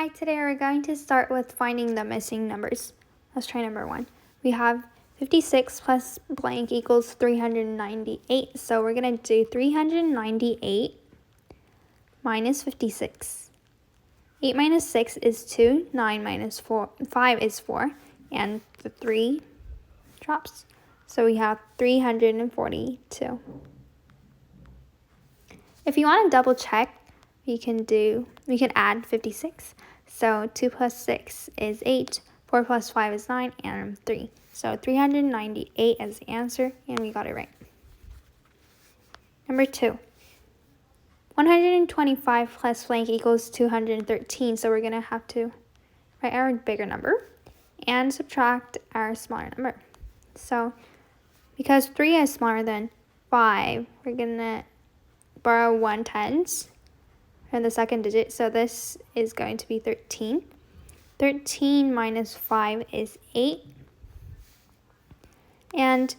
Hi, today we're going to start with finding the missing numbers. Let's try number 1. We have 56 plus blank equals 398. So we're going to do 398 minus 56. 8 minus 6 is 2, 9 minus 5 is 4, and the 3 drops. So we have 342. If you want to double check, we can add 56. So 2 plus 6 is 8, 4 plus 5 is 9, and 3. So 398 is the answer, and we got it right. Number 2. 125 plus blank equals 213. So we're going to have to write our bigger number and subtract our smaller number. So because 3 is smaller than 5, we're going to borrow 1 tens in the second digit. So this is going to be 13. 13 minus 5 is 8. And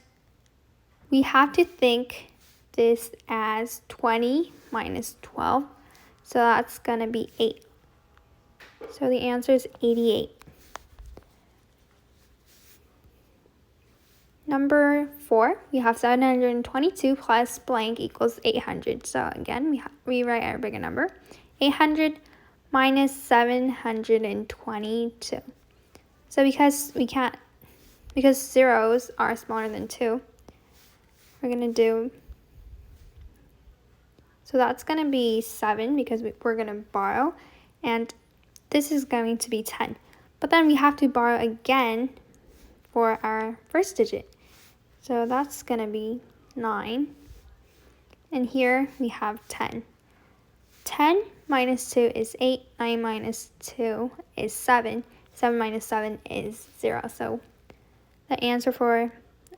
we have to think this as 20 minus 12. So that's going to be 8. So the answer is 88. Number 4, we have 722 plus blank equals 800. So again, we write our bigger number. 800 minus 722. So because zeros are smaller than 2, we're going to do, so that's going to be 7 because we're going to borrow, and this is going to be 10. But then we have to borrow again for our first digit. So that's going to be 9. And here we have 10. 10 minus 2 is 8. 9 minus 2 is 7. 7 minus 7 is 0. So the answer for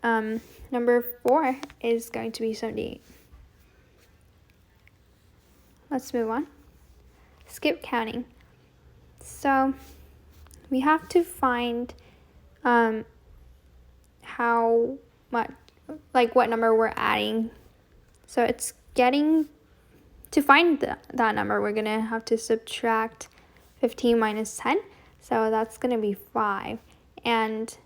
number 4 is going to be 78. Let's move on. Skip counting. So we have to find how much, like what number we're adding. So it's getting, to find that number, we're going to have to subtract 15 minus 10. So that's going to be 5. And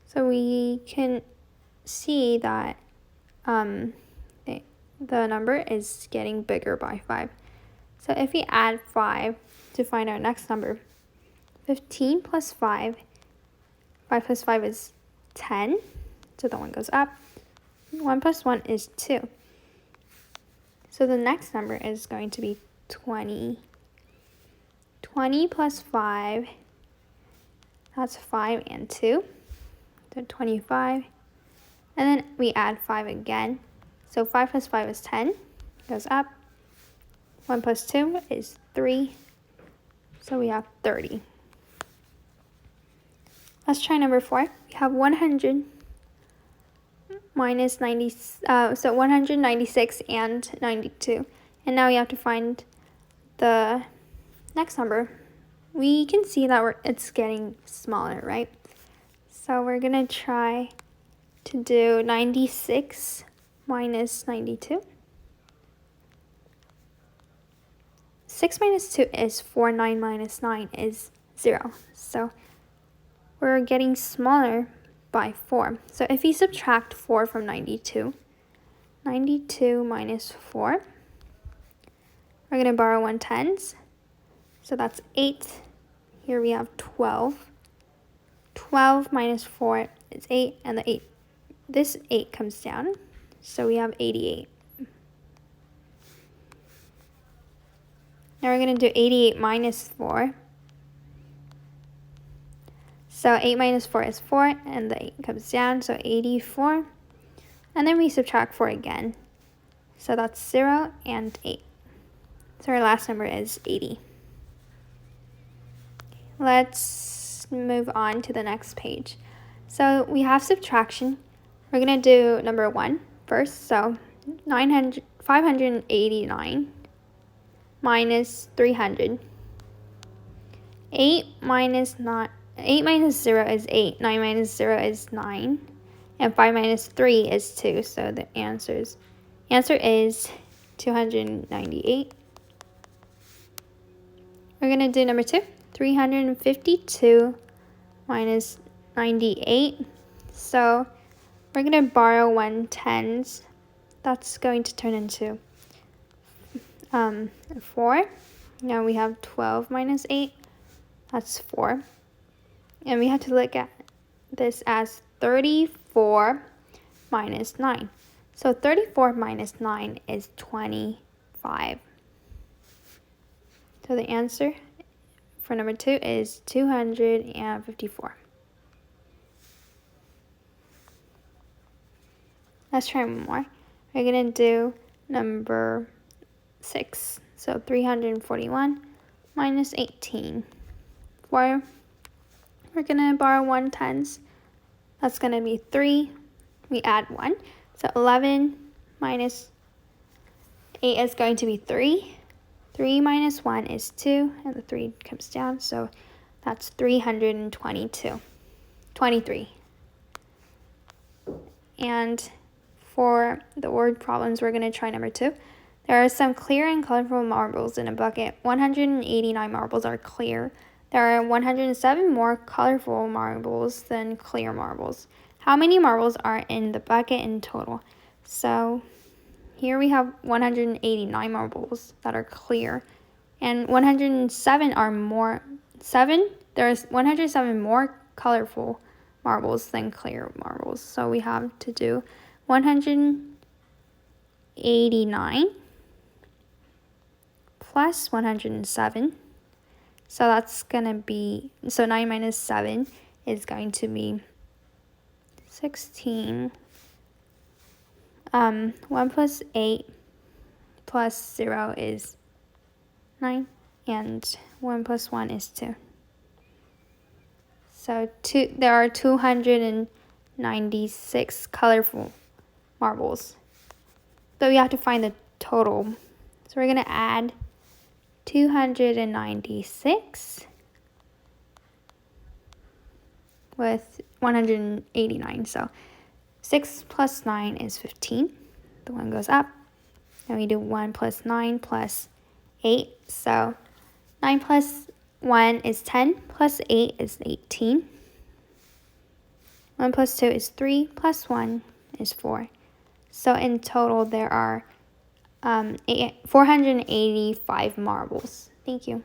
so we can see that the number is getting bigger by 5. So if we add 5 to find our next number, 15 plus 5, 5 plus 5 is 10, so the 1 goes up. 1 plus 1 is 2. So the next number is going to be 20. 20 plus 5, that's 5 and 2, so 25. And then we add 5 again. So 5 plus 5 is 10, goes up. 1 plus 2 is 3, so we have 30. Let's try number 4. We have 100 minus 90, so 196 and 92. And now we have to find the next number. We can see that it's getting smaller, right? So we're going to try to do 96 minus 92. 6 minus 2 is 4. 9 minus 9 is 0. So we're getting smaller by 4. So if we subtract 4 from 92, 92 minus 4, we're going to borrow 1 tens. So that's 8. Here we have 12. 12 minus 4 is 8, and this 8 comes down. So we have 88. Now we're going to do 88 minus 4. So 8 minus 4 is 4, and the 8 comes down, so 84. And then we subtract 4 again. So that's 0 and 8. So our last number is 80. Let's move on to the next page. So we have subtraction. We're going to do number 1 first. So 589 minus 300. 8 minus 0 is 8. 9 minus 0 is 9. And 5 minus 3 is 2. So the answer is 298. going to do number 2. 352 minus 98. So we're going to borrow 1 tens. That's going to turn into 4. Now we have 12 minus 8. That's 4. And we have to look at this as 34 minus 9. So 34 minus 9 is 25. So the answer for number 2 is 254. Let's try one more. We're going to do number 6. So 341 minus 18. We're going to borrow 1 tens. That's going to be 3. We add 1. So 11 minus 8 is going to be 3. 3 minus 1 is 2. And the 3 comes down. So that's 323. And for the word problems, we're going to try number 2. There are some clear and colorful marbles in a bucket. 189 marbles are clear. There are 107 more colorful marbles than clear marbles. How many marbles are in the bucket in total? So here we have 189 marbles that are clear, and 107 are more. There's 107 more colorful marbles than clear marbles. So we have to do 189 plus 107. So that's going to be, so 9 minus 7 is going to be 16. 1 plus 8 plus 0 is 9. And 1 plus 1 is 2. So there are 296 colorful marbles. So we have to find the total. So we're going to add 296 with 189. So 6 plus 9 is 15. The 1 goes up. Then we do 1 plus 9 plus 8. So 9 plus 1 is 10, plus 8 is 18. 1 plus 2 is 3, plus 1 is 4. So in total, there are 485 marbles. Thank you.